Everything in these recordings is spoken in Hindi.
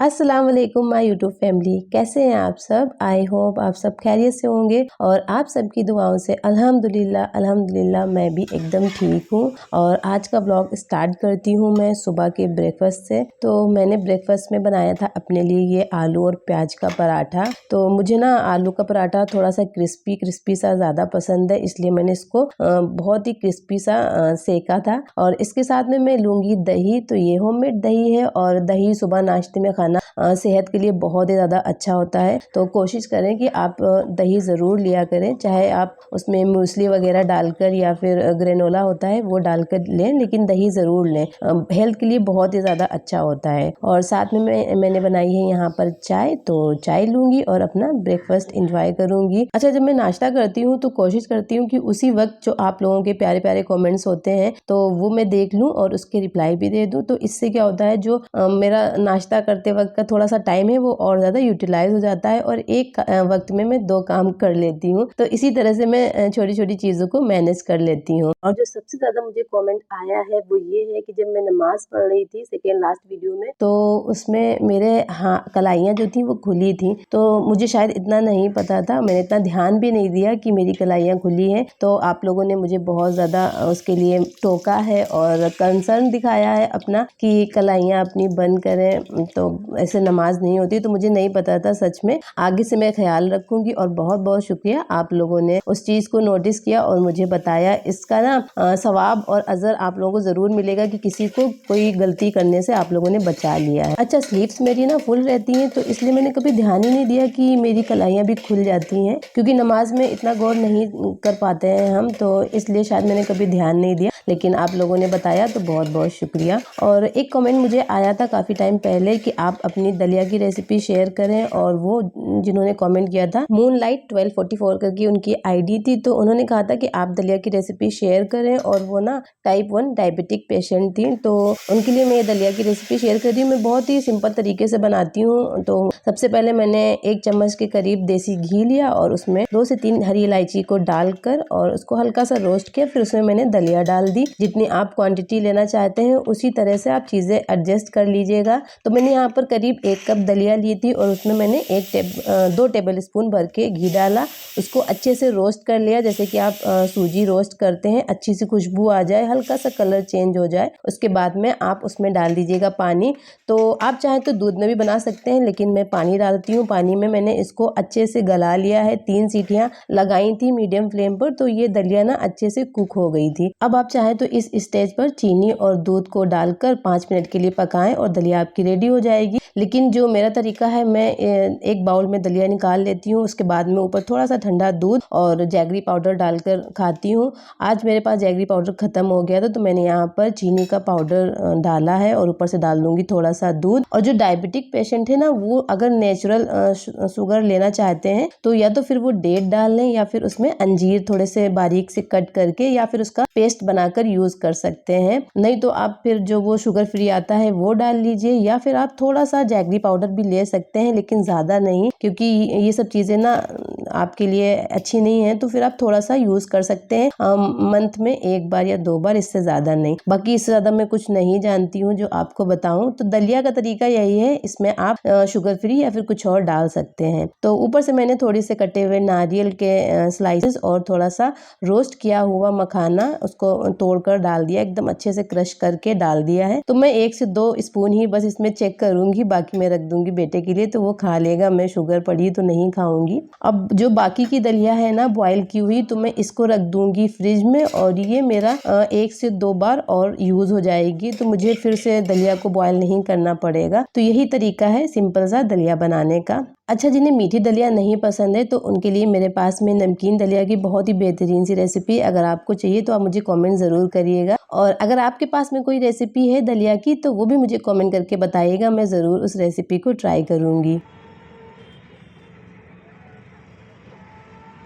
अस्सलाम वालेकुम माय यूट्यूब फैमिली, कैसे हैं आप सब। आई होप आप सब खैरियत से होंगे और आप सबकी दुआओं से अल्हम्दुलिल्लाह मैं भी एकदम ठीक हूँ। और आज का व्लॉग स्टार्ट करती हूँ मैं सुबह के ब्रेकफास्ट से। तो मैंने ब्रेकफास्ट में बनाया था अपने लिए ये आलू और प्याज का पराठा। तो मुझे ना आलू का पराठा थोड़ा सा क्रिस्पी सा ज़्यादा पसंद है, इसलिए मैंने इसको बहुत ही क्रिस्पी सा सेका था। और इसके साथ में मैं लूँगी दही। तो ये होममेड दही है और दही सुबह नाश्ते में खाना सेहत के लिए बहुत ही ज़्यादा अच्छा होता है। तो कोशिश करें कि आप दही ज़रूर लिया करें, चाहे आप उसमें मूसली वगैरह डालकर या फिर ग्रेनोला होता है वो डालकर लें, लेकिन दही ज़रूर लें, हेल्थ के लिए बहुत ही ज़्यादा अच्छा होता है। और साथ में मैंने बनाई है यहाँ पर चाय, तो चाय लूँगी और अपना ब्रेकफास्ट इंजॉय करूँगी। अच्छा, जब मैं नाश्ता करती हूँ तो कोशिश करती हूँ कि उसी वक्त जो आप लोगों के प्यारे प्यारे कमेंट्स होते हैं तो वो मैं देख लूँ और उसके रिप्लाई भी दे दूँ। तो इससे क्या होता है, जो मेरा नाश्ता करते वक्त का थोड़ा सा टाइम है वो और ज़्यादा यूटिलाइज हो जाता है और एक वक्त में मैं 2 काम कर लेती हूँ। तो इसी तरह से मैं छोटी छोटी चीज़ों को मैनेज कर लेती हूँ। और जो सबसे ज़्यादा मुझे कमेंट आया है वो ये है कि जब मैं नमाज पढ़ रही थी सेकेंड लास्ट वीडियो में, तो उसमें मेरे कलाइयाँ जो थी वो खुली थी। तो मुझे शायद इतना नहीं पता था, मैंने इतना ध्यान भी नहीं दिया कि मेरी कलाइयाँ खुली हैं। तो आप लोगों ने मुझे बहुत ज़्यादा उसके लिए टोका है और कंसर्न दिखाया है अपना कि कलाइयाँ अपनी बंद करें, तो ऐसे नमाज नहीं होती। तो मुझे नहीं पता था सच में, आगे से मैं ख्याल रखूंगी। और बहुत बहुत शुक्रिया, आप लोगों ने उस चीज़ को नोटिस किया और मुझे बताया। इसका ना सवाब और अजर आप लोगों को ज़रूर मिलेगा कि किसी को कोई गलती करने से आप लोगों ने बचा लिया है। अच्छा, स्लीव्स मेरी ना फुल रहती हैं, तो इसलिए मैंने कभी ध्यान ही नहीं दिया कि मेरी कलाइयाँ भी खुल जाती हैं, क्योंकि नमाज में इतना गौर नहीं कर पाते हैं हम, तो इसलिए शायद मैंने कभी ध्यान नहीं दिया। लेकिन आप लोगों ने बताया तो बहुत बहुत शुक्रिया। और एक कमेंट मुझे आया था काफ़ी टाइम पहले कि आप अपनी दलिया की रेसिपी शेयर करें, और वो जिन्होंने कमेंट किया था मूनलाइट 1244 करके उनकी आईडी थी। तो उन्होंने कहा था कि आप दलिया की रेसिपी शेयर करें, और वो ना टाइप 1 डायबिटिक पेशेंट थी। तो उनके लिए मैं ये दलिया की रेसिपी शेयर कर रही हूँ। मैं बहुत ही सिंपल तरीके से बनाती हूँ। तो सबसे पहले मैंने 1 चम्मच के करीब देसी घी लिया और उसमें 2 से 3 हरी इलायची को डालकर और उसको हल्का सा रोस्ट किया। फिर उसमें मैंने दलिया डाल दी। जितनी आप क्वांटिटी लेना चाहते हैं उसी तरह से आप चीज़ें एडजस्ट कर लीजिएगा। तो मैंने यहाँ पर करीब 1 कप दलिया ली थी और उसमें मैंने 2 टेबल स्पून भर के घी डाला। उसको अच्छे से रोस्ट कर लिया, जैसे कि आप सूजी रोस्ट करते हैं, अच्छी सी खुशबू आ जाए, हल्का सा कलर चेंज हो जाए। उसके बाद में आप उसमें डाल दीजिएगा पानी। तो आप चाहें तो दूध में भी बना सकते हैं, लेकिन मैं पानी डालती हूँ। पानी में मैंने इसको अच्छे से गला लिया है। 3 सीटियाँ लगाई थी मीडियम फ्लेम पर, तो ये दलिया ना अच्छे से कुक हो गई थी। अब आप चाहें तो इस स्टेज पर चीनी और दूध को डालकर 5 मिनट के लिए पकाएं और दलिया आपकी रेडी हो जाएगी। लेकिन जो मेरा तरीका है, मैं एक बाउल में दलिया निकाल लेती हूँ, उसके बाद में ऊपर थोड़ा सा ठंडा दूध और जैगरी पाउडर डालकर खाती हूँ। आज मेरे पास जैगरी पाउडर ख़त्म हो गया था, तो मैंने यहाँ पर चीनी का पाउडर डाला है और ऊपर से डाल दूँगी थोड़ा सा दूध। और जो डायबिटिक पेशेंट है ना, वो अगर नेचुरल शुगर लेना चाहते हैं तो या तो फिर वो डेट डाल लें, या फिर उसमें अंजीर थोड़े से बारीक से कट करके या फिर उसका पेस्ट बनाकर यूज़ कर सकते हैं। नहीं तो आप फिर जो वो शुगर फ्री आता है वो डाल लीजिए, या फिर आप थोड़ा सा जैगरी पाउडर भी ले सकते हैं, लेकिन ज़्यादा नहीं, क्योंकि ये सब चीज़ें ना आपके लिए अच्छी नहीं है। तो फिर आप थोड़ा सा यूज़ कर सकते हैं मंथ में 1 बार या 2 बार, इससे ज़्यादा नहीं। बाकी इससे ज़्यादा मैं कुछ नहीं जानती हूँ जो आपको बताऊँ। तो दलिया का तरीका यही है, इसमें आप शुगर फ्री या फिर कुछ और डाल सकते हैं। तो ऊपर से मैंने थोड़ी से कटे हुए नारियल के स्लाइसेस और थोड़ा सा रोस्ट किया हुआ मखाना उसको तोड़कर डाल दिया, एकदम अच्छे से क्रश करके डाल दिया है। तो मैं 1 से 2 स्पून ही बस इसमें चेक करूंगी, बाकी मैं रख दूंगी बेटे के लिए, तो वो खा लेगा। मैं शुगर पड़ी तो नहीं खाऊंगी। अब जो बाकी की दलिया है ना बॉयल की हुई, तो मैं इसको रख दूंगी फ्रिज में, और ये मेरा 1 से 2 बार और यूज हो जाएगी। तो मुझे फिर से दलिया को बॉयल नहीं करना पड़ेगा। तो यही तरीका है सिंपल सा दलिया बनाने का। अच्छा, जिन्हें मीठी दलिया नहीं पसंद है तो उनके लिए मेरे पास में नमकीन दलिया की बहुत ही बेहतरीन सी रेसिपी, अगर आपको चाहिए तो आप मुझे कमेंट ज़रूर करिएगा। और अगर आपके पास में कोई रेसिपी है दलिया की तो वो भी मुझे कमेंट करके बताइएगा, मैं ज़रूर उस रेसिपी को ट्राई करूँगी।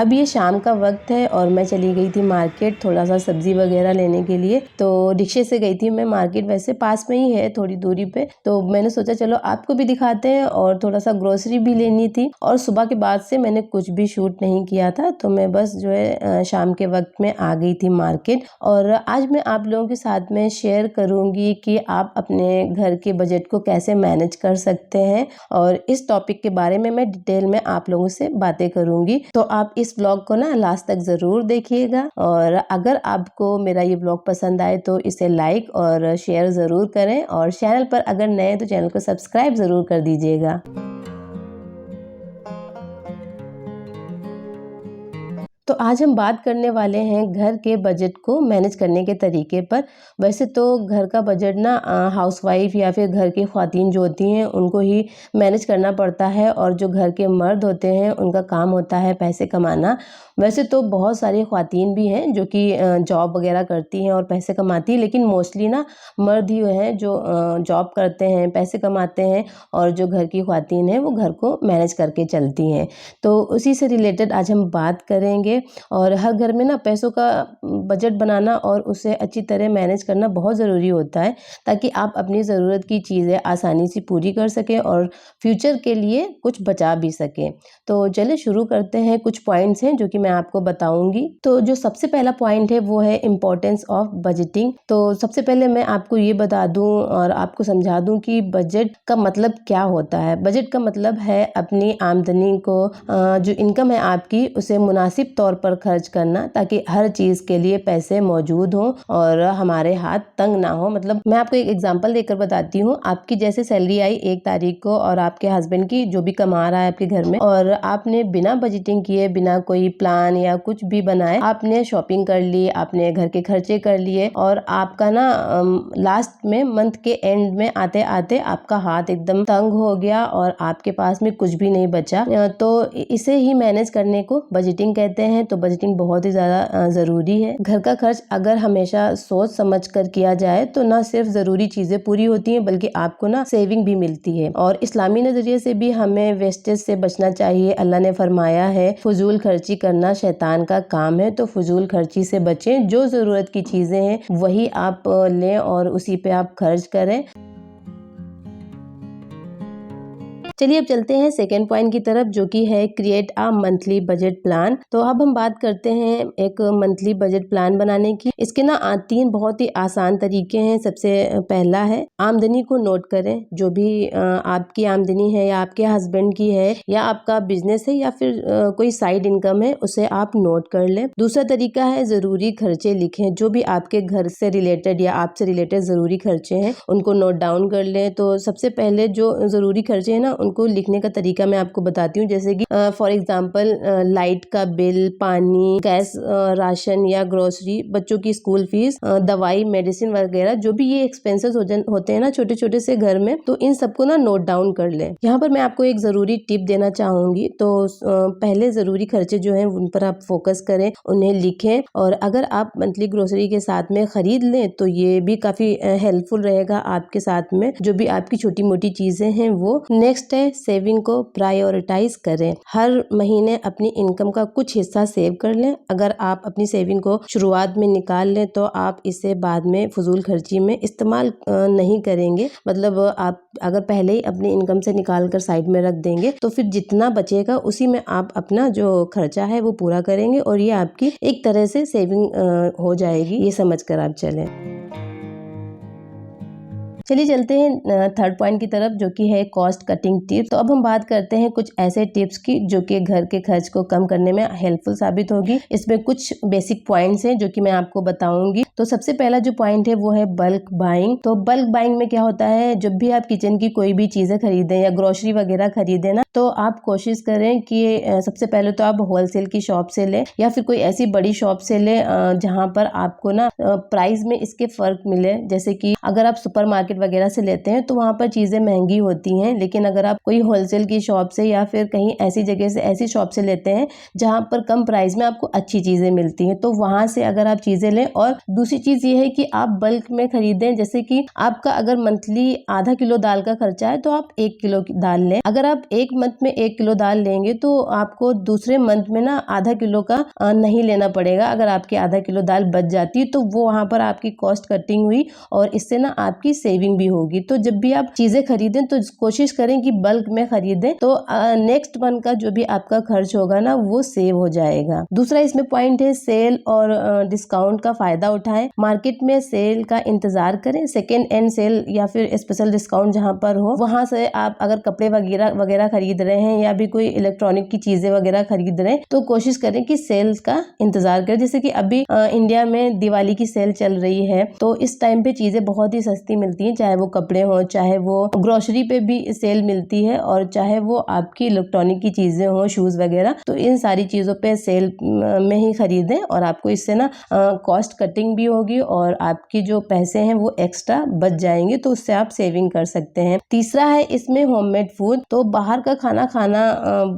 अब ये शाम का वक्त है और मैं चली गई थी मार्केट थोड़ा सा सब्जी वगैरह लेने के लिए। तो रिक्शे से गई थी मैं मार्केट, वैसे पास में ही है थोड़ी दूरी पे। तो मैंने सोचा चलो आपको भी दिखाते हैं, और थोड़ा सा ग्रोसरी भी लेनी थी। और सुबह के बाद से मैंने कुछ भी शूट नहीं किया था, तो मैं बस जो है शाम के वक्त में आ गई थी मार्केट। और आज मैं आप लोगों के साथ में शेयर करूँगी कि आप अपने घर के बजट को कैसे मैनेज कर सकते हैं, और इस टॉपिक के बारे में मैं डिटेल में आप लोगों से बातें करूँगी। तो आप इस व्लॉग को ना लास्ट तक ज़रूर देखिएगा, और अगर आपको मेरा ये व्लॉग पसंद आए तो इसे लाइक और शेयर ज़रूर करें, और चैनल पर अगर नए हैं तो चैनल को सब्सक्राइब ज़रूर कर दीजिएगा। तो आज हम बात करने वाले हैं घर के बजट को मैनेज करने के तरीके पर। वैसे तो घर का बजट ना हाउसवाइफ या फिर घर की ख़वातीन जो होती हैं उनको ही मैनेज करना पड़ता है, और जो घर के मर्द होते हैं उनका काम होता है पैसे कमाना। वैसे तो बहुत सारी ख़वातीन भी हैं जो कि जॉब वगैरह करती हैं और पैसे कमाती हैं, लेकिन मोस्टली ना मर्द ही हैं जो जॉब करते हैं, पैसे कमाते हैं, और जो घर की ख़वातीन हैं वो घर को मैनेज करके चलती हैं। तो उसी से रिलेटेड आज हम बात करेंगे। और हर घर में ना पैसों का बजट बनाना और उसे अच्छी तरह मैनेज करना बहुत ज़रूरी होता है, ताकि आप अपनी ज़रूरत की चीज़ें आसानी से पूरी कर सकें और फ्यूचर के लिए कुछ बचा भी सकें। तो चलिए शुरू करते हैं। कुछ पॉइंट्स हैं जो कि मैं आपको बताऊंगी। तो जो सबसे पहला पॉइंट है वो है इम्पोर्टेंस ऑफ बजटिंग। तो सबसे पहले मैं आपको ये बता दूं और आपको समझा दूं कि बजट का मतलब क्या होता है। बजट का मतलब है अपनी आमदनी को, जो इनकम है आपकी, उसे मुनासिब तौर पर खर्च करना, ताकि हर चीज़ के लिए पैसे मौजूद हों और हमारे हाथ तंग ना हो। मतलब मैं आपको एक एग्जांपल देकर बताती हूँ। आपकी जैसे सैलरी आई 1 तारीख को, और आपके हस्बैंड की जो भी कमा रहा है आपके घर में, और आपने बिना बजटिंग किए, बिना कोई प्लान या कुछ भी बनाए आपने शॉपिंग कर ली, आपने घर के खर्चे कर लिए, और आपका ना लास्ट में मंथ के एंड में आते आते आपका हाथ एकदम तंग हो गया और आपके पास में कुछ भी नहीं बचा। तो इसे ही मैनेज करने को बजटिंग कहते हैं। तो बजटिंग बहुत ही ज़्यादा ज़रूरी है। घर का खर्च अगर हमेशा सोच समझ कर किया जाए तो ना सिर्फ ज़रूरी चीज़ें पूरी होती हैं, बल्कि आपको ना सेविंग भी मिलती है। और इस्लामी नज़रिए से भी हमें वेस्टेज से बचना चाहिए। अल्लाह ने फरमाया है फजूल खर्ची करना शैतान का काम है, तो फजूल खर्ची से बचें। जो ज़रूरत की चीज़ें हैं वही आप लें और उसी पे आप खर्च करें। चलिए अब चलते हैं सेकेंड पॉइंट की तरफ, जो कि है create a monthly budget plan. तो अब हम बात करते हैं एक मंथली बजट प्लान बनाने की। इसके ना 3 बहुत ही आसान तरीके हैं। सबसे पहला है आमदनी को नोट करें। जो भी आपकी आमदनी है, या आपके हस्बैंड की है, या आपका बिजनेस है, या फिर कोई साइड इनकम है, उसे आप नोट कर लें। दूसरा तरीका है ज़रूरी खर्चे लिखें। जो भी आपके घर से रिलेटेड या आपसे रिलेटेड ज़रूरी खर्चे हैं उनको नोट डाउन कर लें। तो सबसे पहले जो ज़रूरी खर्चे हैं ना उनको लिखने का तरीका मैं आपको बताती हूँ। जैसे कि फॉर एग्जांपल लाइट का बिल, पानी, गैस, राशन या ग्रोसरी, बच्चों की स्कूल फीस, दवाई, मेडिसिन वगैरह, जो भी ये एक्सपेंसेस होते हैं ना छोटे छोटे से घर में, तो इन सबको ना नोट डाउन कर लें। यहाँ पर मैं आपको एक ज़रूरी टिप देना चाहूँगी। तो पहले ज़रूरी खर्चे जो हैं उन पर आप फोकस करें, उन्हें लिखें, और अगर आप मंथली ग्रोसरी के साथ में ख़रीद लें तो ये भी काफ़ी हेल्पफुल रहेगा आपके साथ में। जो भी आपकी छोटी मोटी चीज़ें हैं वो। नेक्स्ट है सेविंग को प्रायोरिटाइज करें। हर महीने अपनी इनकम का कुछ हिस्सा सेव कर लें। अगर आप अपनी सेविंग को शुरुआत में निकाल लें तो आप इसे बाद में फजूल खर्ची में इस्तेमाल नहीं करेंगे। मतलब आप अगर पहले ही अपनी इनकम से निकाल कर साइड में रख देंगे तो फिर जितना बचेगा उसी में आप अपना जो खर्चा है वो पूरा करेंगे, और ये आपकी एक तरह से सेविंग हो जाएगी, ये समझ कर आप चलें। चलिए चलते हैं थर्ड पॉइंट की तरफ, जो कि है कॉस्ट कटिंग टिप्स। तो अब हम बात करते हैं कुछ ऐसे टिप्स की जो कि घर के खर्च को कम करने में हेल्पफुल साबित होगी। इसमें कुछ बेसिक पॉइंट्स हैं जो कि मैं आपको बताऊंगी। तो सबसे पहला जो पॉइंट है वो है बल्क बाइंग। तो बल्क बाइंग में क्या होता है, जब भी आप किचन की कोई भी चीज़ें खरीदें या ग्रोसरी वगैरह खरीदें ना, तो आप कोशिश करें कि सबसे पहले तो आप होलसेल की शॉप से लें, या फिर कोई ऐसी बड़ी शॉप से लें जहाँ पर आपको ना प्राइस में इसके फ़र्क मिले। जैसे कि अगर आप सुपरमार्केट वगैरह से लेते हैं तो वहाँ पर चीज़ें महंगी होती हैं, लेकिन अगर आप कोई होलसेल की शॉप से या फिर कहीं ऐसी जगह से, ऐसी शॉप से लेते हैं जहाँ पर कम प्राइस में आपको अच्छी चीज़ें मिलती हैं, तो वहाँ से अगर आप चीज़ें लें। और दूसरी चीज़ ये है कि आप बल्क में खरीदें। जैसे कि आपका अगर मंथली आधा किलो दाल का खर्चा है तो आप 1 किलो की दाल लें। अगर आप एक मंथ में 1 किलो दाल लेंगे तो आपको दूसरे मंथ में ना आधा किलो का नहीं लेना पड़ेगा। अगर आपकी आधा किलो दाल बच जाती है तो वो वहाँ पर आपकी कॉस्ट कटिंग हुई और इससे ना आपकी सेविंग भी होगी। तो जब भी आप चीज़ें खरीदें तो कोशिश करें कि बल्क में खरीदें, तो नेक्स्ट मंथ का जो भी आपका खर्च होगा ना वो सेव हो जाएगा। दूसरा इसमें पॉइंट है सेल और डिस्काउंट का फायदा उठाएं। मार्केट में सेल का इंतजार करें, सेकेंड हैंड सेल या फिर स्पेशल डिस्काउंट जहाँ पर हो वहां से आप अगर कपड़े वगैरह खरीद रहे हैं या भी कोई इलेक्ट्रॉनिक की चीजें वगैरह खरीद रहे हैं तो कोशिश करें कि सेल का इंतजार करें। जैसे कि अभी इंडिया में दिवाली की सेल चल रही है तो इस टाइम पे चीजें बहुत ही सस्ती मिलती हैं, चाहे वो कपड़े हो, चाहे वो ग्रोसरी पे भी सेल मिलती है और चाहे वो आपकी इलेक्ट्रॉनिक की चीजें हो, शूज वगैरह। तो इन सारी चीजों पे सेल में ही खरीदें और आपको इससे ना कॉस्ट कटिंग भी होगी और आपकी जो पैसे हैं वो एक्स्ट्रा बच जाएंगे, तो उससे आप सेविंग कर सकते हैं। तीसरा है इसमें होममेड फूड। तो बाहर का खाना खाना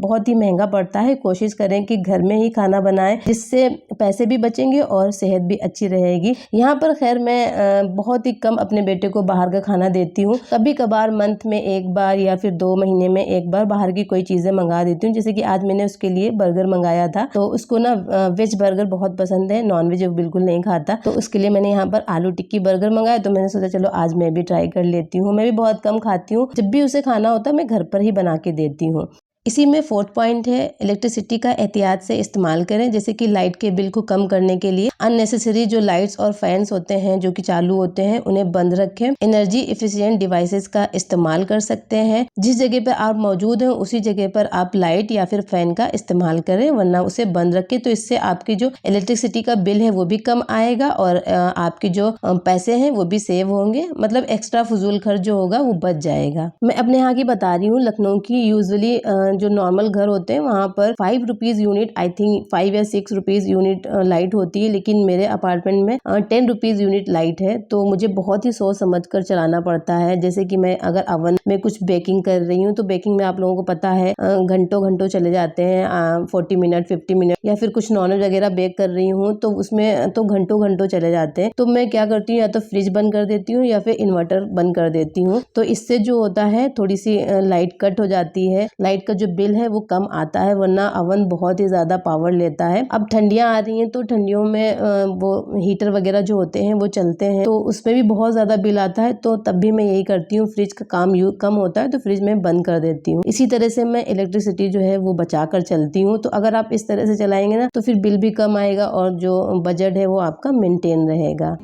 बहुत ही महंगा पड़ता है, कोशिश करें कि घर में ही खाना बनाएं जिससे पैसे भी बचेंगे और सेहत भी अच्छी रहेगी। यहाँ पर खैर मैं बहुत ही कम अपने बेटे को बाहर का खाना देती हूँ, कभी कभार मंथ में एक बार या फिर 2 महीने में एक बार बाहर की कोई चीजें मंगा देती हूँ। जैसे कि आज मैंने उसके लिए बर्गर मंगाया था, तो उसको ना वेज बर्गर बहुत पसंद है, नॉन वेज बिल्कुल नहीं खाता, तो उसके लिए मैंने यहाँ पर आलू टिक्की बर्गर मंगाया। तो मैंने सोचा चलो आज मैं भी ट्राई कर लेती हूँ। मैं भी बहुत कम खाती हूँ, जब भी उसे खाना होता है मैं घर पर ही बना के देती हूँ। इसी में फोर्थ पॉइंट है इलेक्ट्रिसिटी का एहतियात से इस्तेमाल करें। जैसे कि लाइट के बिल को कम करने के लिए अननेसेसरी जो लाइट्स और फैंस होते हैं जो कि चालू होते हैं उन्हें बंद रखें। एनर्जी एफिशिएंट डिवाइसेस का इस्तेमाल कर सकते हैं। जिस जगह पर आप मौजूद हैं उसी जगह पर आप लाइट या फिर फैन का इस्तेमाल करें, वरना उसे बंद रखें। तो इससे आपकी जो इलेक्ट्रिसिटी का बिल है वो भी कम आएगा और आपके जो पैसे हैं वो भी सेव होंगे, मतलब एक्स्ट्रा फजूल खर्च जो होगा वो बच जाएगा। मैं अपने यहाँ की बता रही हूँ, लखनऊ की। यूजुअली जो नॉर्मल घर होते हैं वहाँ पर 5 रुपीज यूनिट, आई थिंक 5 या 6 रुपीज यूनिट लाइट होती है, लेकिन मेरे अपार्टमेंट में 10 रुपीज यूनिट लाइट है। तो मुझे बहुत ही सोच समझ कर चलाना पड़ता है। जैसे कि मैं अगर अवन में कुछ बेकिंग कर रही हूँ तो बेकिंग में आप लोगों को पता है घंटों घंटों चले जाते हैं, 40 मिनट 50 मिनट, या फिर कुछ नॉनवेज वगैरह बेक कर रही हूँ तो उसमें तो घंटों घंटों चले जाते हैं। तो मैं क्या करती हूँ, या तो फ्रिज बंद कर देती हूँ या फिर इन्वर्टर बंद कर देती हूँ। तो इससे जो होता है थोड़ी सी लाइट कट हो जाती है, लाइट का जो बिल है वो कम आता है, वरना अवन बहुत ही ज्यादा पावर लेता है। अब ठंडियां आ रही हैं तो ठंडियों में वो हीटर वगैरह जो होते हैं वो चलते हैं तो उसमें भी बहुत ज्यादा बिल आता है। तो तब भी मैं यही करती हूँ, फ्रिज का काम कम होता है तो फ्रिज में बंद कर देती हूँ। इसी तरह से मैं इलेक्ट्रिसिटी जो है वो बचा कर चलती हूँ। तो अगर आप इस तरह से चलाएंगे ना तो फिर बिल भी कम आएगा और जो बजट है वो आपका मेंटेन रहेगा।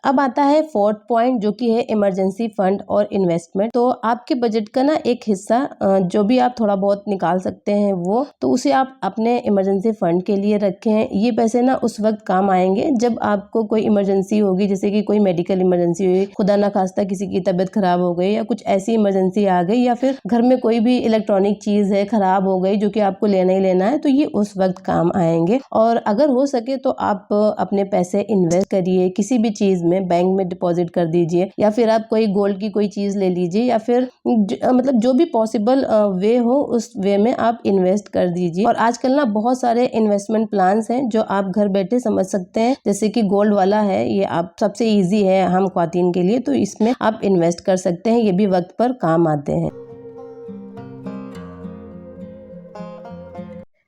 अब आता है फोर्थ पॉइंट जो कि है इमरजेंसी फंड और इन्वेस्टमेंट। तो आपके बजट का ना एक हिस्सा जो भी आप थोड़ा बहुत निकाल सकते हैं वो, तो उसे आप अपने इमरजेंसी फंड के लिए रखें। ये पैसे ना उस वक्त काम आएंगे जब आपको कोई इमरजेंसी होगी, जैसे कि कोई मेडिकल इमरजेंसी हुई, खुदा ना खास्ता किसी की तबीयत खराब हो गई या कुछ ऐसी इमरजेंसी आ गई, या फिर घर में कोई भी इलेक्ट्रॉनिक चीज है खराब हो गई जो कि आपको लेना ही लेना है, तो ये उस वक्त काम आएंगे। और अगर हो सके तो आप अपने पैसे इन्वेस्ट करिए किसी भी चीज में, बैंक में डिपॉजिट कर दीजिए या फिर आप कोई गोल्ड की कोई चीज ले लीजिए, या फिर मतलब जो भी पॉसिबल वे हो उस वे में आप इन्वेस्ट कर दीजिए। और आजकल ना बहुत सारे इन्वेस्टमेंट प्लान्स हैं जो आप घर बैठे समझ सकते हैं। जैसे कि गोल्ड वाला है, ये आप सबसे इजी है हम ख्वातीन के लिए, तो इसमें आप इन्वेस्ट कर सकते हैं, ये भी वक्त पर काम आते हैं।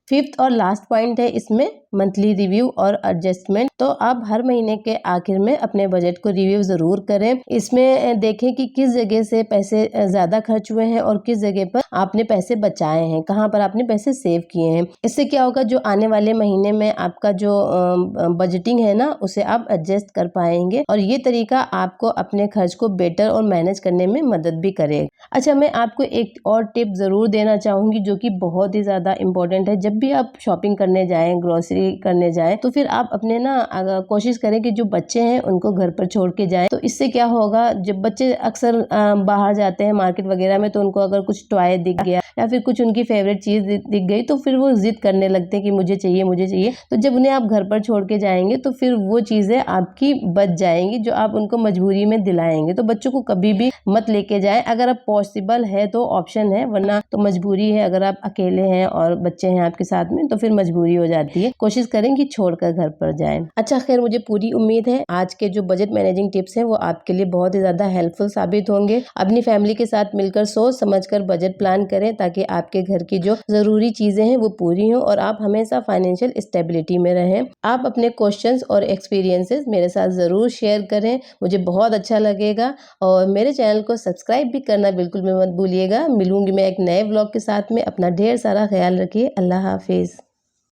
फिफ्थ और लास्ट पॉइंट है इसमें मंथली रिव्यू और एडजस्टमेंट। तो आप हर महीने के आखिर में अपने बजट को रिव्यू जरूर करें। इसमें देखें कि किस जगह से पैसे ज्यादा खर्च हुए हैं और किस जगह पर आपने पैसे बचाए हैं, कहाँ पर आपने पैसे सेव किए हैं। इससे क्या होगा, जो आने वाले महीने में आपका जो बजटिंग है ना उसे आप एडजस्ट कर पाएंगे और ये तरीका आपको अपने खर्च को बेटर और मैनेज करने में मदद भी करेगा। अच्छा, मैं आपको एक और टिप जरूर देना चाहूंगी जो कि बहुत ही ज्यादा इंपॉर्टेंट है। जब भी आप शॉपिंग करने जाएं, ग्रोसरी करने जाएं, तो फिर आप अपने ना अगर कोशिश करें कि जो बच्चे हैं उनको घर पर छोड़ के जाएं। तो इससे क्या होगा, जब बच्चे अक्सर बाहर जाते हैं मार्केट वगैरह में, तो उनको अगर कुछ टॉय दिख गया या फिर कुछ उनकी फेवरेट चीज़ दिख गई तो फिर वो जिद करने लगते हैं कि मुझे चाहिए मुझे चाहिए। तो जब उन्हें आप घर पर छोड़ के जाएंगे तो फिर वो चीज़ें आपकी बच जाएंगी जो आप उनको मजबूरी में दिलाएंगे। तो बच्चों को कभी भी मत लेके जाएं। अगर अब पॉसिबल है तो ऑप्शन है, वरना तो मजबूरी है। अगर आप अकेले हैं और बच्चे हैं आपके साथ में तो फिर मजबूरी हो जाती है। कोशिश करें कि छोड़कर घर पर जाएं। अच्छा, खैर मुझे पूरी उम्मीद है आज के जो बजट मैनेजिंग टिप्स हैं वो आपके लिए बहुत ही ज़्यादा हेल्पफुल साबित होंगे। अपनी फैमिली के साथ मिलकर सोच समझकर बजट प्लान करें ताकि आपके घर की जो ज़रूरी चीज़ें हैं वो पूरी हों और आप हमेशा फाइनेंशियल स्टेबिलिटी में रहें। आप अपने क्वेश्चंस और एक्सपीरियंसेस मेरे साथ ज़रूर शेयर करें, मुझे बहुत अच्छा लगेगा। और मेरे चैनल को सब्सक्राइब भी करना बिल्कुल भी मत भूलिएगा। मिलूंगी मैं एक नए व्लॉग के साथ में। अपना ढेर सारा ख्याल रखिए। अल्लाह हाफिज़।